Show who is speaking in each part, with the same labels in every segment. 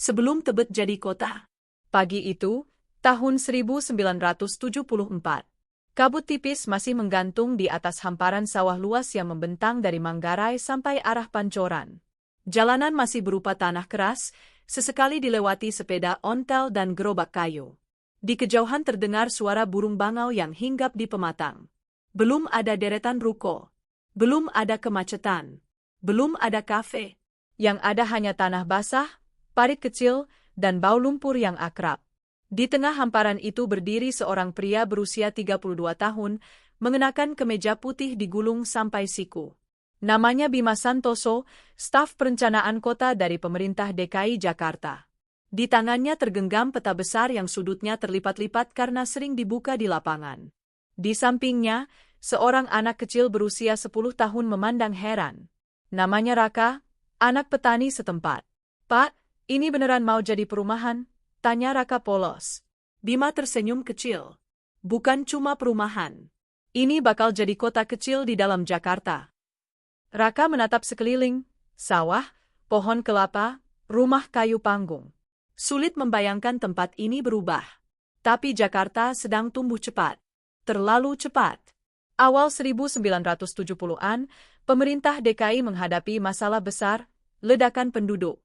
Speaker 1: sebelum Tebet jadi kota.
Speaker 2: Pagi itu, tahun 1974. Kabut tipis masih menggantung di atas hamparan sawah luas yang membentang dari Manggarai sampai arah Pancoran.
Speaker 1: Jalanan masih berupa tanah keras, sesekali dilewati sepeda ontel dan gerobak kayu. Di kejauhan terdengar suara burung bangau yang hinggap di pematang. Belum ada deretan ruko. Belum ada kemacetan. Belum ada kafe.
Speaker 2: Yang ada hanya tanah basah, parit kecil, dan bau lumpur yang akrab. Di tengah hamparan itu berdiri seorang pria berusia 32 tahun, mengenakan kemeja putih digulung sampai siku. Namanya Bima Santoso, staf perencanaan kota dari pemerintah DKI Jakarta. Di tangannya tergenggam peta besar yang sudutnya terlipat-lipat karena sering dibuka di lapangan. Di sampingnya, seorang anak kecil berusia 10 tahun memandang heran. Namanya Raka, anak petani setempat. "Pak, ini beneran mau jadi perumahan?" tanya Raka polos.
Speaker 1: Bima tersenyum kecil. "Bukan cuma perumahan.
Speaker 2: Ini bakal jadi kota kecil di dalam Jakarta." Raka menatap sekeliling, sawah, pohon kelapa, rumah kayu panggung.
Speaker 1: Sulit membayangkan tempat ini berubah. Tapi Jakarta sedang tumbuh cepat. Terlalu cepat.
Speaker 2: Awal 1970-an, pemerintah DKI menghadapi masalah besar, ledakan penduduk.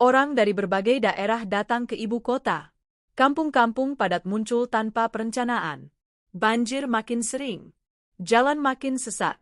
Speaker 2: Orang dari berbagai daerah datang ke ibu kota. Kampung-kampung padat muncul tanpa perencanaan.
Speaker 1: Banjir makin sering.
Speaker 2: Jalan makin sesak.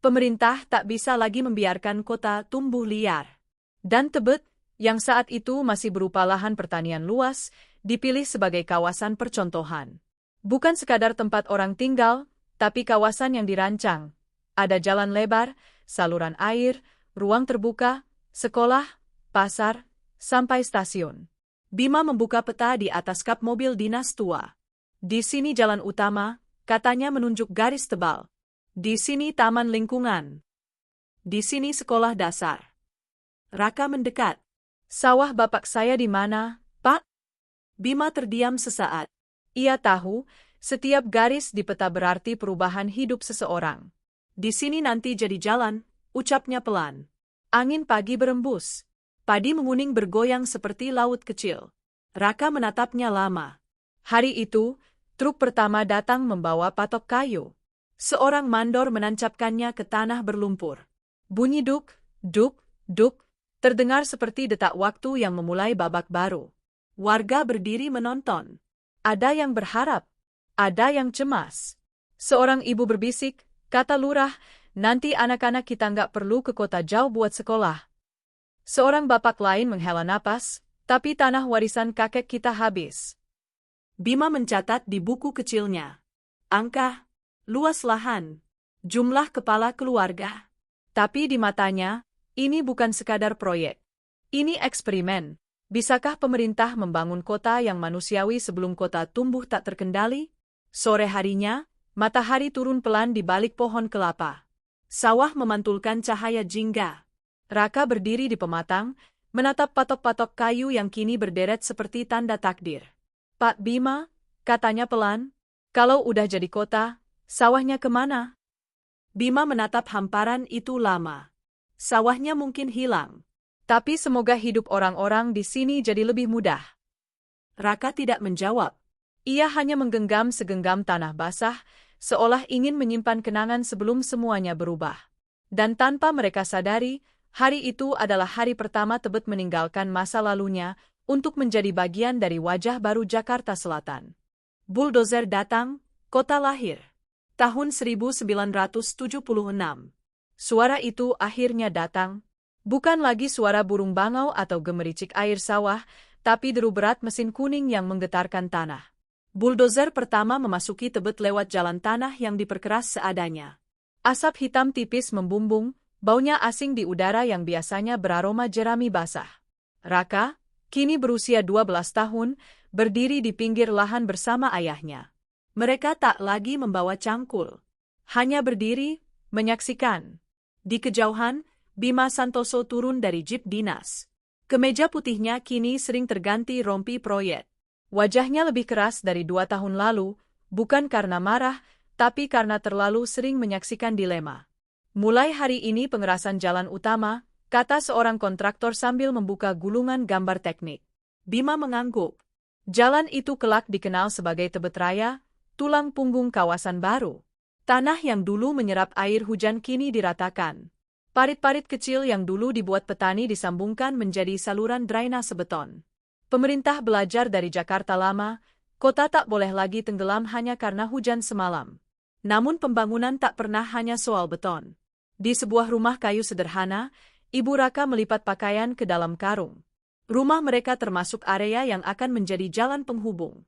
Speaker 2: Pemerintah tak bisa lagi membiarkan kota tumbuh liar. Dan Tebet, yang saat itu masih berupa lahan pertanian luas, dipilih sebagai kawasan percontohan. Bukan sekadar tempat orang tinggal, tapi kawasan yang dirancang. Ada jalan lebar, saluran air, ruang terbuka, sekolah, pasar, sampai stasiun.
Speaker 1: Bima membuka peta di atas kap mobil dinas tua.
Speaker 2: Di sini jalan utama, katanya menunjuk garis tebal.
Speaker 1: Di sini taman lingkungan. Di sini sekolah dasar. Raka mendekat.
Speaker 2: "Sawah bapak saya di mana, Pak?"
Speaker 1: Bima terdiam sesaat.
Speaker 2: Ia tahu, setiap garis di peta berarti perubahan hidup seseorang.
Speaker 1: "Di sini nanti jadi jalan," ucapnya pelan.
Speaker 2: Angin pagi berembus.
Speaker 1: Padi menguning bergoyang seperti laut kecil. Raka menatapnya lama.
Speaker 2: Hari itu, truk pertama datang membawa patok kayu.
Speaker 1: Seorang mandor menancapkannya ke tanah berlumpur.
Speaker 2: Bunyi duk, duk, duk, terdengar seperti detak waktu yang memulai babak baru.
Speaker 1: Warga berdiri menonton.
Speaker 2: Ada yang berharap, ada yang cemas. Seorang ibu berbisik, "Kata lurah, nanti anak-anak kita nggak perlu ke kota jauh buat sekolah." Seorang bapak lain menghela napas, "Tapi tanah warisan kakek kita habis."
Speaker 1: Bima mencatat di buku kecilnya. Angka, luas lahan, jumlah kepala keluarga.
Speaker 2: Tapi di matanya, ini bukan sekadar proyek. Ini eksperimen. Bisakah pemerintah membangun kota yang manusiawi sebelum kota tumbuh tak terkendali? Sore harinya, matahari turun pelan di balik pohon kelapa.
Speaker 1: Sawah memantulkan cahaya jingga.
Speaker 2: Raka berdiri di pematang, menatap patok-patok kayu yang kini berderet seperti tanda takdir. "Pak Bima," katanya pelan, "kalau udah jadi kota, sawahnya kemana?"
Speaker 1: Bima menatap hamparan itu lama. Sawahnya mungkin hilang.
Speaker 2: Tapi semoga hidup orang-orang di sini jadi lebih mudah.
Speaker 1: Raka tidak menjawab.
Speaker 2: Ia hanya menggenggam segenggam tanah basah, seolah ingin menyimpan kenangan sebelum semuanya berubah. Dan tanpa mereka sadari, hari itu adalah hari pertama Tebet meninggalkan masa lalunya untuk menjadi bagian dari wajah baru Jakarta Selatan.
Speaker 1: Bulldozer datang, kota lahir. Tahun 1976.
Speaker 2: Suara itu akhirnya datang. Bukan lagi suara burung bangau atau gemericik air sawah, tapi deru berat mesin kuning yang menggetarkan tanah.
Speaker 1: Bulldozer pertama memasuki Tebet lewat jalan tanah yang diperkeras seadanya.
Speaker 2: Asap hitam tipis membumbung, baunya asing di udara yang biasanya beraroma jerami basah. Raka, kini berusia 12 tahun, berdiri di pinggir lahan bersama ayahnya.
Speaker 1: Mereka tak lagi membawa cangkul. Hanya berdiri, menyaksikan. Di kejauhan, Bima Santoso turun dari jeep dinas. Kemeja putihnya kini sering terganti rompi proyek.
Speaker 2: Wajahnya lebih keras dari 2 tahun lalu, bukan karena marah, tapi karena terlalu sering menyaksikan dilema. "Mulai hari ini pengerasan jalan utama," kata seorang kontraktor sambil membuka gulungan gambar teknik.
Speaker 1: Bima mengangguk.
Speaker 2: Jalan itu kelak dikenal sebagai Tebet Raya, tulang punggung kawasan baru. Tanah yang dulu menyerap air hujan kini diratakan. Parit-parit kecil yang dulu dibuat petani disambungkan menjadi saluran drainase beton. Pemerintah belajar dari Jakarta lama, kota tak boleh lagi tenggelam hanya karena hujan semalam. Namun pembangunan tak pernah hanya soal beton. Di sebuah rumah kayu sederhana, Ibu Raka melipat pakaian ke dalam karung. Rumah mereka termasuk area yang akan menjadi jalan penghubung.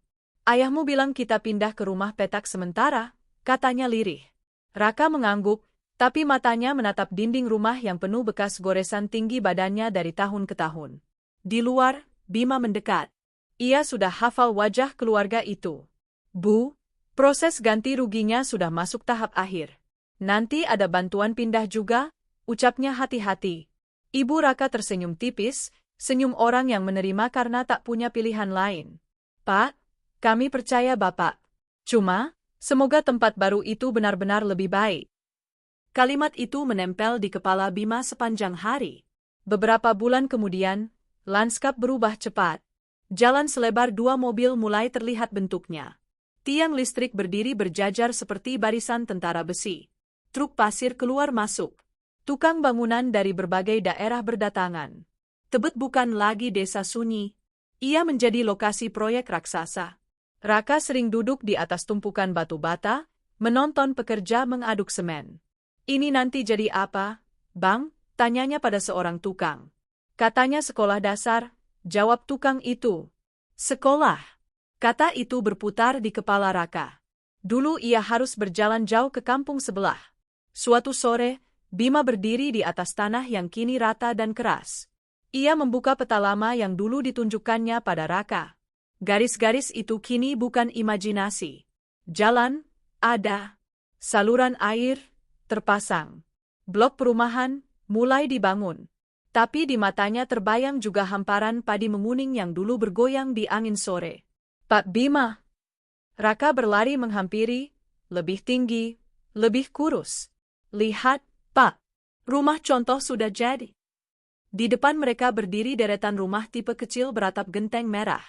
Speaker 2: Ayahmu bilang kita pindah ke rumah petak sementara, katanya lirih. Raka mengangguk, tapi matanya menatap dinding rumah yang penuh bekas goresan tinggi badannya dari tahun ke tahun.
Speaker 1: Di luar, Bima mendekat.
Speaker 2: Ia sudah hafal wajah keluarga itu. Bu, proses ganti ruginya sudah masuk tahap akhir. Nanti ada bantuan pindah juga, ucapnya hati-hati. Ibu Raka tersenyum tipis, senyum orang yang menerima karena tak punya pilihan lain. Pak, kami percaya Bapak. Cuma, semoga tempat baru itu benar-benar lebih baik.
Speaker 1: Kalimat itu menempel di kepala Bima sepanjang hari.
Speaker 2: Beberapa bulan kemudian, lanskap berubah cepat. Jalan selebar 2 mobil mulai terlihat bentuknya. Tiang listrik berdiri berjajar seperti barisan tentara besi. Truk pasir keluar masuk. Tukang bangunan dari berbagai daerah berdatangan. Tebet bukan lagi desa sunyi. Ia menjadi lokasi proyek raksasa. Raka sering duduk di atas tumpukan batu bata, menonton pekerja mengaduk semen. Ini nanti jadi apa, Bang? Tanyanya pada seorang tukang. Katanya sekolah dasar, jawab tukang itu.
Speaker 1: Sekolah. Kata itu berputar di kepala Raka.
Speaker 2: Dulu ia harus berjalan jauh ke kampung sebelah. Suatu sore, Bima berdiri di atas tanah yang kini rata dan keras. Ia membuka peta lama yang dulu ditunjukkannya pada Raka. Garis-garis itu kini bukan imajinasi. Jalan, ada. Saluran air, terpasang. Blok perumahan, mulai dibangun. Tapi di matanya terbayang juga hamparan padi menguning yang dulu bergoyang di angin sore. Pak Bima. Raka berlari menghampiri, lebih tinggi, lebih kurus. Lihat, Pak.
Speaker 1: Rumah contoh sudah jadi. Di depan mereka berdiri deretan rumah tipe kecil beratap genteng merah.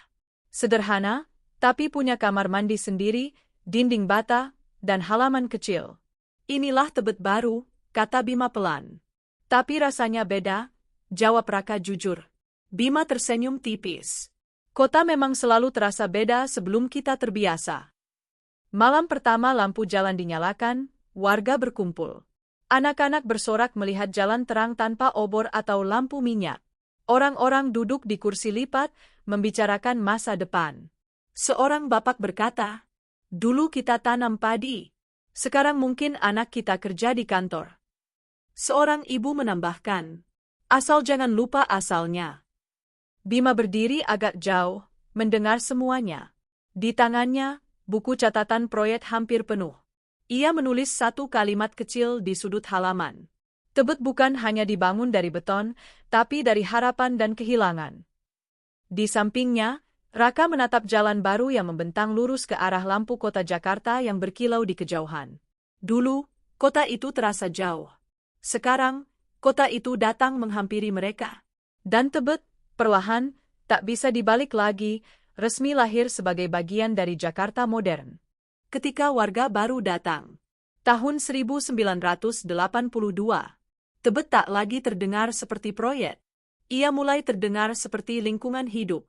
Speaker 2: Sederhana, tapi punya kamar mandi sendiri, dinding bata, dan halaman kecil.
Speaker 1: Inilah Tebet baru, kata Bima pelan.
Speaker 2: Tapi rasanya beda, jawab Raka jujur.
Speaker 1: Bima tersenyum tipis.
Speaker 2: Kota memang selalu terasa beda sebelum kita terbiasa. Malam pertama lampu jalan dinyalakan, warga berkumpul. Anak-anak bersorak melihat jalan terang tanpa obor atau lampu minyak. Orang-orang duduk di kursi lipat, membicarakan masa depan.
Speaker 1: Seorang bapak berkata, dulu kita tanam padi. Sekarang mungkin anak kita kerja di kantor. Seorang ibu menambahkan, asal jangan lupa asalnya.
Speaker 2: Bima berdiri agak jauh, mendengar semuanya. Di tangannya, buku catatan proyek hampir penuh. Ia menulis satu kalimat kecil di sudut halaman. Tebet bukan hanya dibangun dari beton, tapi dari harapan dan kehilangan. Di sampingnya, Raka menatap jalan baru yang membentang lurus ke arah lampu kota Jakarta yang berkilau di kejauhan.
Speaker 1: Dulu, kota itu terasa jauh. Sekarang, kota itu datang menghampiri mereka.
Speaker 2: Dan Tebet, perlahan, tak bisa dibalik lagi, resmi lahir sebagai bagian dari Jakarta modern.
Speaker 1: Ketika warga baru datang, tahun 1982, Tebet tak lagi terdengar seperti proyek. Ia mulai terdengar seperti lingkungan hidup.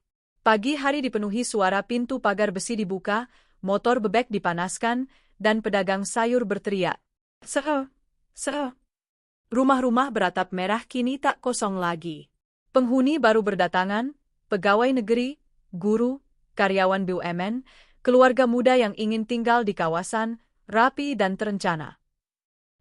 Speaker 2: Pagi hari dipenuhi suara pintu pagar besi dibuka, motor bebek dipanaskan, dan pedagang sayur berteriak. Sehe, sehe.
Speaker 1: Rumah-rumah beratap merah kini tak kosong lagi.
Speaker 2: Penghuni baru berdatangan, pegawai negeri, guru, karyawan BUMN, keluarga muda yang ingin tinggal di kawasan, rapi dan terencana.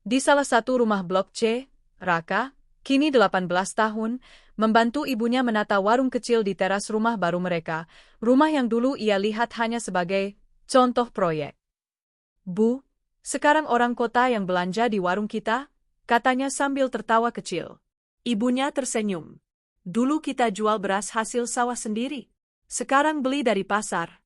Speaker 2: Di salah satu rumah blok C, Raka, kini 18 tahun, membantu ibunya menata warung kecil di teras rumah baru mereka, rumah yang dulu ia lihat hanya sebagai contoh proyek. Bu, sekarang orang kota yang belanja di warung kita, katanya sambil tertawa kecil.
Speaker 1: Ibunya tersenyum. Dulu kita jual beras hasil sawah sendiri. Sekarang beli dari pasar.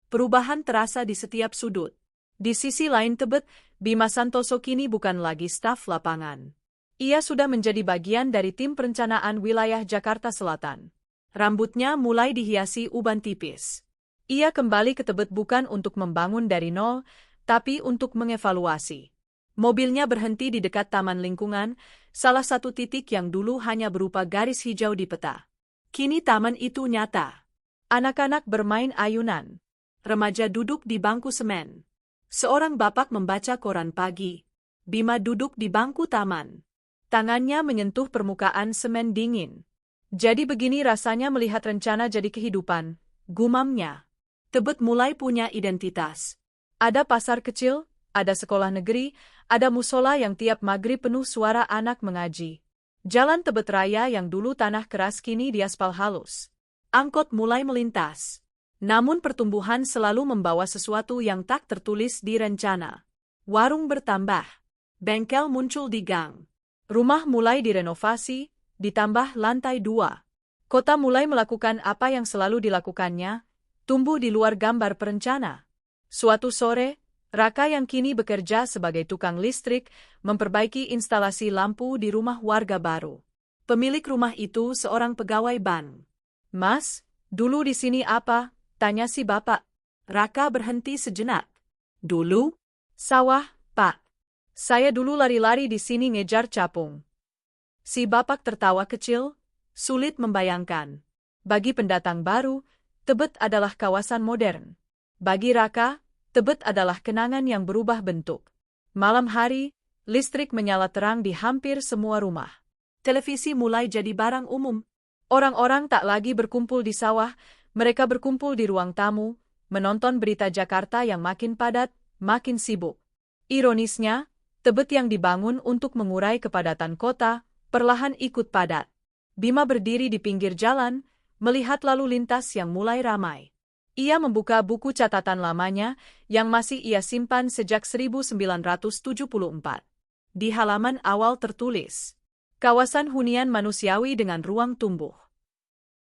Speaker 1: Perubahan terasa di setiap sudut.
Speaker 2: Di sisi lain Tebet, Bima Santoso kini bukan lagi staf lapangan. Ia sudah menjadi bagian dari tim perencanaan wilayah Jakarta Selatan.
Speaker 1: Rambutnya mulai dihiasi uban tipis.
Speaker 2: Ia kembali ke Tebet bukan untuk membangun dari nol, tapi untuk mengevaluasi. Mobilnya berhenti di dekat taman lingkungan, salah satu titik yang dulu hanya berupa garis hijau di peta. Kini taman itu nyata. Anak-anak bermain ayunan. Remaja duduk di bangku semen. Seorang bapak membaca koran pagi. Bima duduk di bangku taman. Tangannya menyentuh permukaan semen dingin. Jadi begini rasanya melihat rencana jadi kehidupan, gumamnya. Tebet mulai punya identitas. Ada pasar kecil, ada sekolah negeri, ada musola yang tiap maghrib penuh suara anak mengaji. Jalan Tebet Raya yang dulu tanah keras kini diaspal halus. Angkot mulai melintas. Namun pertumbuhan selalu membawa sesuatu yang tak tertulis di rencana. Warung bertambah. Bengkel muncul di gang. Rumah mulai direnovasi, ditambah lantai 2. Kota mulai melakukan apa yang selalu dilakukannya, tumbuh di luar gambar perencana. Suatu sore, Raka yang kini bekerja sebagai tukang listrik, memperbaiki instalasi lampu di rumah warga baru. Pemilik rumah itu seorang pegawai bank. "Mas, dulu di sini apa?" tanya si bapak. Raka berhenti sejenak. "Dulu? Sawah, Pak. Saya dulu lari-lari di sini ngejar capung." Si bapak tertawa kecil, sulit membayangkan. Bagi pendatang baru, Tebet adalah kawasan modern. Bagi Raka, Tebet adalah kenangan yang berubah bentuk. Malam hari, listrik menyala terang di hampir semua rumah. Televisi mulai jadi barang umum. Orang-orang tak lagi berkumpul di sawah, mereka berkumpul di ruang tamu, menonton berita Jakarta yang makin padat, makin sibuk. Ironisnya, Tebet yang dibangun untuk mengurai kepadatan kota, perlahan ikut padat. Bima berdiri di pinggir jalan, melihat lalu lintas yang mulai ramai. Ia membuka buku catatan lamanya yang masih ia simpan sejak 1974. Di halaman awal tertulis, "Kawasan hunian manusiawi dengan ruang tumbuh."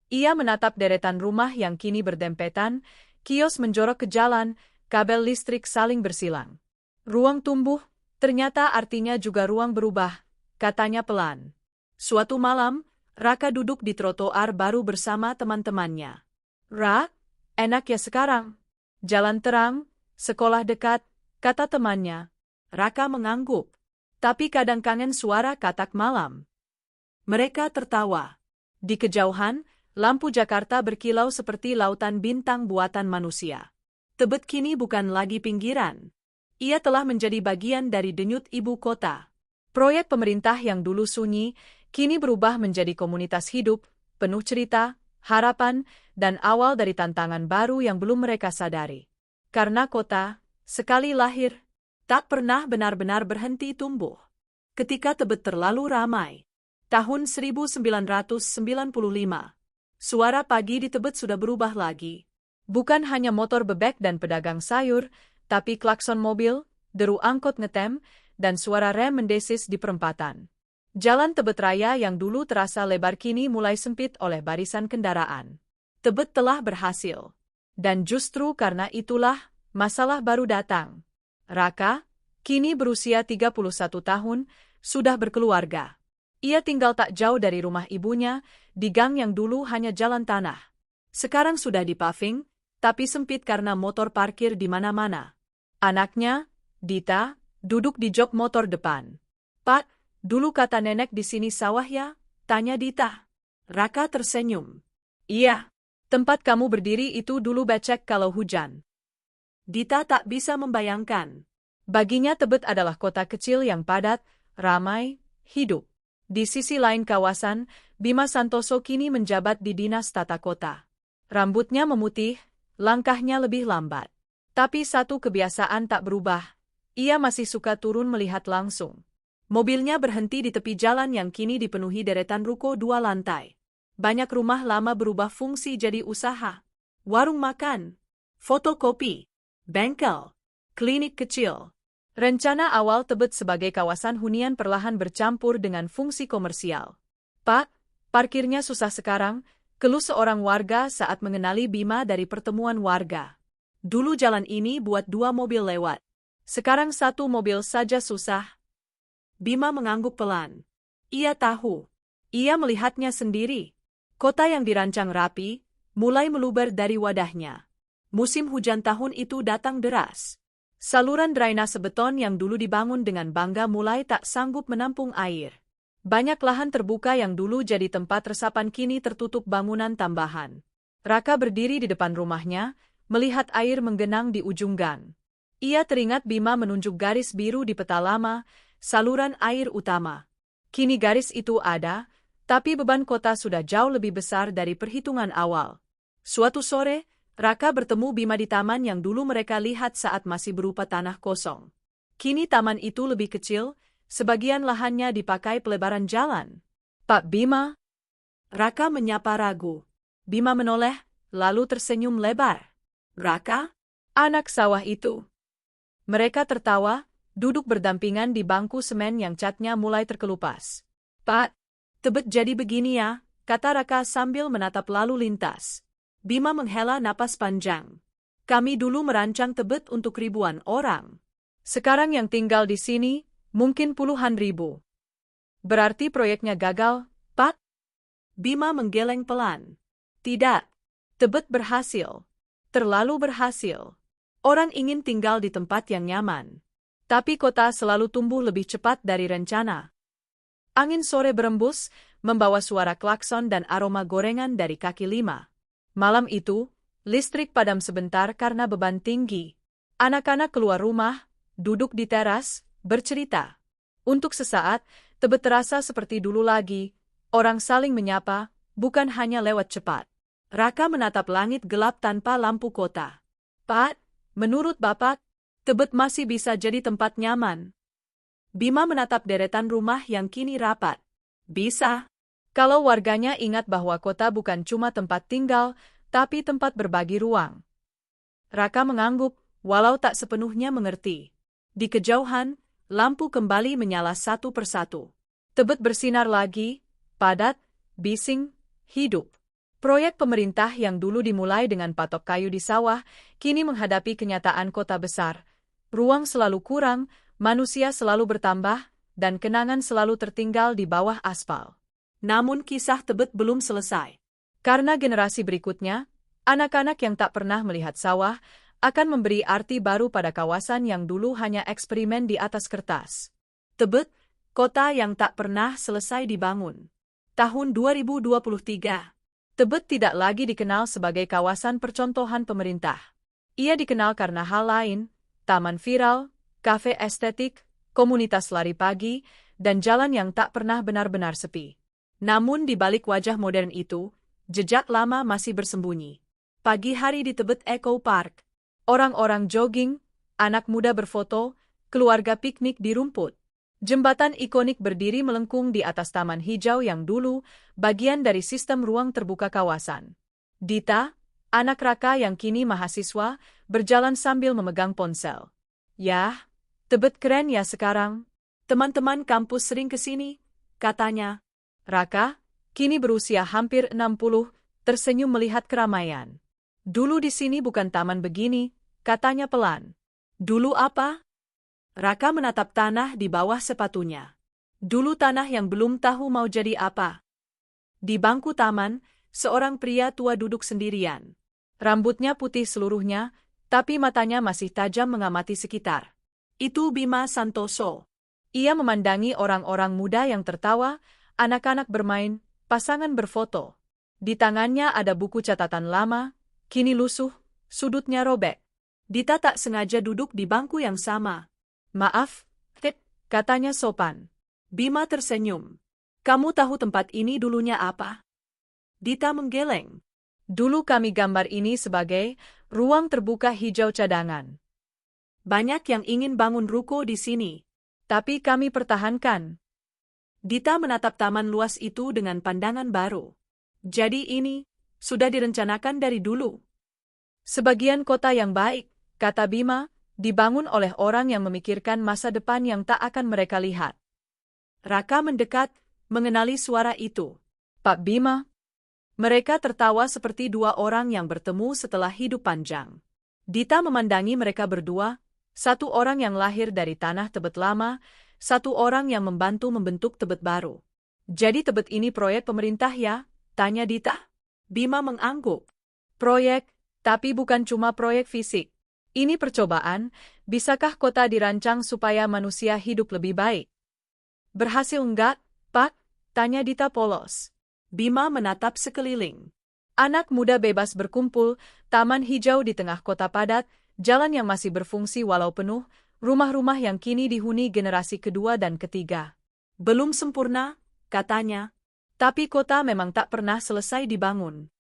Speaker 2: Ia menatap deretan rumah yang kini berdempetan, kios menjorok ke jalan, kabel listrik saling bersilang. "Ruang tumbuh, ternyata artinya juga ruang berubah," katanya pelan. Suatu malam, Raka duduk di trotoar baru bersama teman-temannya. "Ra, enak ya sekarang. Jalan terang, sekolah dekat," kata temannya. Raka mengangguk. Tapi kadang kangen suara katak malam. Mereka tertawa. Di kejauhan, lampu Jakarta berkilau seperti lautan bintang buatan manusia. Tebet kini bukan lagi pinggiran. Ia telah menjadi bagian dari denyut ibu kota. Proyek pemerintah yang dulu sunyi, kini berubah menjadi komunitas hidup, penuh cerita, harapan, dan awal dari tantangan baru yang belum mereka sadari. Karena kota, sekali lahir, tak pernah benar-benar berhenti tumbuh. Ketika Tebet terlalu ramai. Tahun 1995. Suara pagi di Tebet sudah berubah lagi. Bukan hanya motor bebek dan pedagang sayur, tapi klakson mobil, deru angkot ngetem, dan suara rem mendesis di perempatan. Jalan Tebet Raya yang dulu terasa lebar kini mulai sempit oleh barisan kendaraan. Tebet telah berhasil. Dan justru karena itulah, masalah baru datang. Raka, kini berusia 31 tahun, sudah berkeluarga. Ia tinggal tak jauh dari rumah ibunya, di gang yang dulu hanya jalan tanah. Sekarang sudah dipaving, tapi sempit karena motor parkir di mana-mana. Anaknya, Dita, duduk di jok motor depan. "Pak, dulu kata nenek di sini sawah ya?" tanya Dita. Raka tersenyum. "Iya, tempat kamu berdiri itu dulu becek kalau hujan." Dita tak bisa membayangkan. Baginya Tebet adalah kota kecil yang padat, ramai, hidup. Di sisi lain kawasan, Bima Santoso kini menjabat di Dinas Tata Kota. Rambutnya memutih, langkahnya lebih lambat. Tapi satu kebiasaan tak berubah. Ia masih suka turun melihat langsung. Mobilnya berhenti di tepi jalan yang kini dipenuhi deretan ruko 2 lantai. Banyak rumah lama berubah fungsi jadi usaha. Warung makan, fotokopi, bengkel, klinik kecil. Rencana awal Tebet sebagai kawasan hunian perlahan bercampur dengan fungsi komersial. "Pak, parkirnya susah sekarang," keluh seorang warga saat mengenali Bima dari pertemuan warga. "Dulu jalan ini buat 2 mobil lewat. Sekarang 1 mobil saja susah." Bima mengangguk pelan. Ia tahu. Ia melihatnya sendiri.
Speaker 1: Kota yang dirancang rapi, mulai meluber dari wadahnya. Musim hujan tahun itu datang deras. Saluran drainase beton yang dulu dibangun dengan bangga mulai tak sanggup menampung air. Banyak lahan terbuka yang dulu jadi tempat resapan kini tertutup bangunan tambahan. Raka berdiri di depan rumahnya, melihat air menggenang di ujung gang. Ia teringat Bima menunjuk garis biru di peta lama, saluran air utama. Kini garis itu ada, tapi beban kota sudah jauh lebih besar dari perhitungan awal. Suatu sore, Raka bertemu Bima di taman yang dulu mereka lihat saat masih berupa tanah kosong. Kini taman itu lebih kecil, sebagian lahannya dipakai pelebaran jalan. "Pak Bima?" Raka menyapa ragu. Bima menoleh, lalu tersenyum lebar. "Raka? Anak sawah itu." Mereka tertawa, duduk berdampingan di bangku semen yang catnya mulai terkelupas. "Pak, Tebet jadi begini ya," kata Raka sambil menatap lalu lintas. Bima menghela napas panjang. "Kami dulu merancang Tebet untuk ribuan orang. Sekarang yang tinggal di sini, mungkin puluhan ribu. Berarti proyeknya gagal, Pak?" Bima menggeleng pelan. "Tidak. Tebet berhasil. Terlalu berhasil. Orang ingin tinggal di tempat yang nyaman. Tapi kota selalu tumbuh lebih cepat dari rencana." Angin sore berembus, membawa suara klakson dan aroma gorengan dari kaki lima. Malam itu, listrik padam sebentar karena beban tinggi. Anak-anak keluar rumah, duduk di teras, bercerita. Untuk sesaat, Tebet terasa seperti dulu lagi. Orang saling menyapa, bukan hanya lewat cepat. Raka menatap langit gelap tanpa lampu kota. "Pak, menurut Bapak, Tebet masih bisa jadi tempat nyaman?" Bima menatap deretan rumah yang kini rapat. "Bisa. Kalau warganya ingat bahwa kota bukan cuma tempat tinggal, tapi tempat berbagi ruang." Raka mengangguk, walau tak sepenuhnya mengerti. Di kejauhan, lampu kembali menyala satu persatu. Tebet bersinar lagi, padat, bising, hidup. Proyek pemerintah yang dulu dimulai dengan patok kayu di sawah, kini menghadapi kenyataan kota besar. Ruang selalu kurang, manusia selalu bertambah, dan kenangan selalu tertinggal di bawah aspal. Namun kisah Tebet belum selesai. Karena generasi berikutnya, anak-anak yang tak pernah melihat sawah, akan memberi arti baru pada kawasan yang dulu hanya eksperimen di atas kertas. Tebet, kota yang tak pernah selesai dibangun. Tahun 2023. Tebet tidak lagi dikenal sebagai kawasan percontohan pemerintah. Ia dikenal karena hal lain, taman viral, kafe estetik, komunitas lari pagi, dan jalan yang tak pernah benar-benar sepi. Namun di balik wajah modern itu, jejak lama masih bersembunyi. Pagi hari di Tebet Eco Park. Orang-orang jogging, anak muda berfoto, keluarga piknik di rumput. Jembatan ikonik berdiri melengkung di atas taman hijau yang dulu bagian dari sistem ruang terbuka kawasan. Dita, anak Raka yang kini mahasiswa, berjalan sambil memegang ponsel. "Yah, Tebet keren ya sekarang. Teman-teman kampus sering kesini," katanya. Raka, kini berusia hampir 60, tersenyum melihat keramaian. "Dulu di sini bukan taman begini," katanya pelan. "Dulu apa?" Raka menatap tanah di bawah sepatunya. Dulu tanah yang belum tahu mau jadi apa. Di bangku taman, seorang pria tua duduk sendirian. Rambutnya putih seluruhnya, tapi matanya masih tajam mengamati sekitar. Itu Bima Santoso. Ia memandangi orang-orang muda yang tertawa, anak-anak bermain, pasangan berfoto. Di tangannya ada buku catatan lama, kini lusuh, sudutnya robek. Dita tak sengaja duduk di bangku yang sama. "Maaf, Tit," katanya sopan. Bima tersenyum. "Kamu tahu tempat ini dulunya apa?" Dita menggeleng. "Dulu kami gambar ini sebagai ruang terbuka hijau cadangan. Banyak yang ingin bangun ruko di sini, tapi kami pertahankan." Dita menatap taman luas itu dengan pandangan baru. "Jadi ini sudah direncanakan dari dulu." "Sebagian kota yang baik," kata Bima, dibangun oleh orang yang memikirkan masa depan yang tak akan mereka lihat. Raka mendekat, mengenali suara itu. "Pak Bima." Mereka tertawa seperti dua orang yang bertemu setelah hidup panjang. Dita memandangi mereka berdua, satu orang yang lahir dari tanah Tebet lama, satu orang yang membantu membentuk Tebet baru. "Jadi Tebet ini proyek pemerintah ya?" Tanya Dita. Bima mengangguk.
Speaker 2: Proyek, tapi bukan cuma proyek fisik. Ini percobaan, bisakah kota dirancang supaya manusia hidup lebih baik? Berhasil enggak, Pak? Tanya Dita polos.
Speaker 1: Bima menatap sekeliling.
Speaker 2: Anak muda bebas berkumpul, taman hijau di tengah kota padat, jalan yang masih berfungsi walau penuh, rumah-rumah yang kini dihuni generasi kedua dan ketiga.
Speaker 1: Belum sempurna, katanya.
Speaker 2: Tapi kota memang tak pernah selesai dibangun.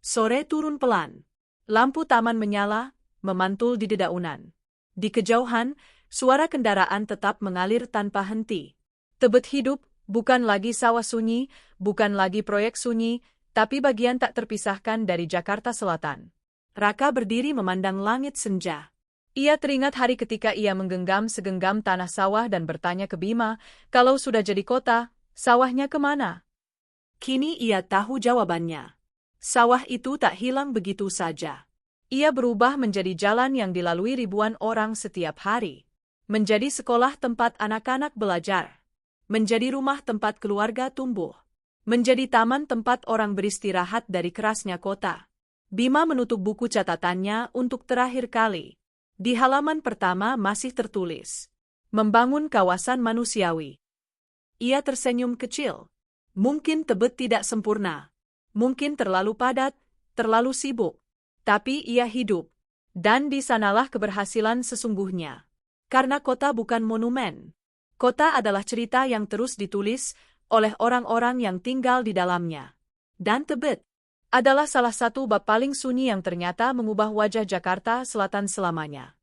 Speaker 1: Sore turun pelan. Lampu taman menyala, memantul di dedaunan. Di kejauhan, suara kendaraan tetap mengalir tanpa henti.
Speaker 2: Tebet hidup, bukan lagi sawah sunyi, bukan lagi proyek sunyi, tapi bagian tak terpisahkan dari Jakarta Selatan.
Speaker 1: Raka berdiri memandang langit senja.
Speaker 2: Ia teringat hari ketika ia menggenggam segenggam tanah sawah dan bertanya ke Bima, kalau sudah jadi kota, sawahnya kemana?
Speaker 1: Kini ia tahu jawabannya. Sawah itu tak hilang begitu saja.
Speaker 2: Ia berubah menjadi jalan yang dilalui ribuan orang setiap hari.
Speaker 1: Menjadi sekolah tempat anak-anak belajar. Menjadi rumah tempat keluarga tumbuh. Menjadi taman tempat orang beristirahat dari kerasnya kota. Bima menutup buku catatannya untuk terakhir kali. Di halaman pertama masih tertulis, membangun kawasan manusiawi. Ia tersenyum kecil. Mungkin Tebet tidak sempurna. Mungkin terlalu padat, terlalu sibuk. Tapi ia hidup. Dan di sanalah keberhasilan sesungguhnya. Karena kota bukan monumen. Kota adalah cerita yang terus ditulis oleh orang-orang yang tinggal di dalamnya. Dan Tebet adalah salah satu bab paling sunyi yang ternyata mengubah wajah Jakarta Selatan selamanya.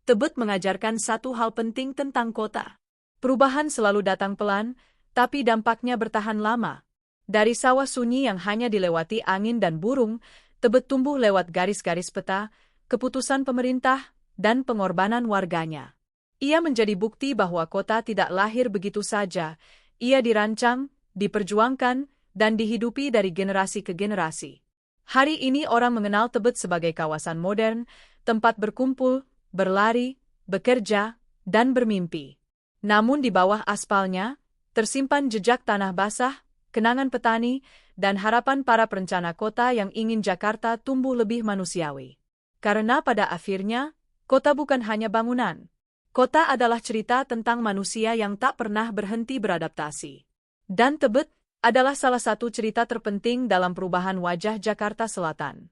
Speaker 1: Tebet mengajarkan satu hal penting tentang kota.
Speaker 2: Perubahan selalu datang pelan, tapi dampaknya bertahan lama. Dari sawah sunyi yang hanya dilewati angin dan burung, Tebet tumbuh lewat garis-garis peta, keputusan pemerintah, dan pengorbanan warganya. Ia menjadi bukti bahwa kota tidak lahir begitu saja. Ia dirancang, diperjuangkan, dan dihidupi dari generasi ke generasi. Hari ini orang mengenal Tebet sebagai kawasan modern, tempat berkumpul, berlari, bekerja, dan bermimpi. Namun di bawah aspalnya, tersimpan jejak tanah basah, kenangan petani, dan harapan para perencana kota yang ingin Jakarta tumbuh lebih manusiawi. Karena pada akhirnya, kota bukan hanya bangunan. Kota adalah cerita tentang manusia yang tak pernah berhenti beradaptasi. Dan Tebet adalah salah satu cerita terpenting dalam perubahan wajah Jakarta Selatan.